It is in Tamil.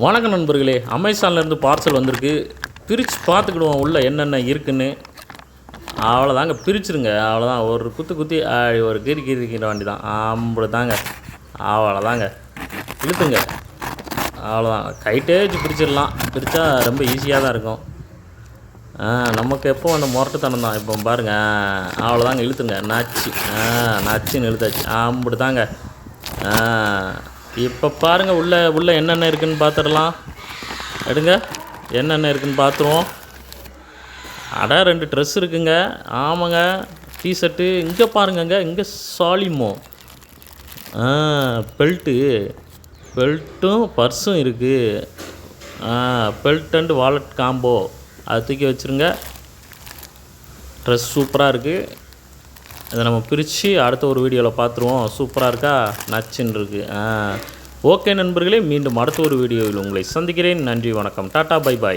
வணக்கம் நண்பர்களே, அமேசான்லேருந்து பார்சல் வந்திருக்கு. பிரித்து பார்த்துக்கிடுவோம் உள்ளே என்னென்ன இருக்குன்னு. அவ்வளோதாங்க, பிரிச்சுருங்க. அவ்வளோதான், ஒரு குத்தி ஒரு கிரிக்கிற வண்டி தான். அப்படி தாங்க, அவ்வளோதாங்க, இழுத்துங்க. அவ்வளோதான், கைட்டே வச்சு பிரிச்சிடலாம். பிரித்தா ரொம்ப ஈஸியாக தான் இருக்கும். நமக்கு எப்போ அந்த முரட்டுத்தனம் தான். இப்போ பாருங்கள், அவ்வளோதாங்க, இழுத்துங்க. நச்சுன்னு இழுத்தாச்சு. அப்படி தாங்க. இப்போ பாருங்கள், உள்ளே என்னென்ன இருக்குதுன்னு பார்த்துடலாம். எடுங்க, என்னென்ன இருக்குதுன்னு பார்த்துருவோம். 2 ட்ரெஸ் இருக்குங்க. ஆமாங்க, டிஷர்ட்டு. இங்கே பாருங்கங்க, இங்கே சாலிமோ பெல்ட்டும் பர்ஸும் இருக்குது. பெல்ட் அண்ட் வாலெட் காம்போ, அது தூக்கி வச்சுருங்க. ட்ரெஸ் சூப்பராக இருக்குது. இதை நம்ம பிரித்து அடுத்த ஒரு வீடியோவில் பார்த்துருவோம். சூப்பராக இருக்கா, நச்சுன்னு இருக்குது. ஓகே நண்பர்களே, மீண்டும் அடுத்த ஒரு வீடியோவில் உங்களை சந்திக்கிறேன். நன்றி, வணக்கம், டாட்டா, பை பாய்.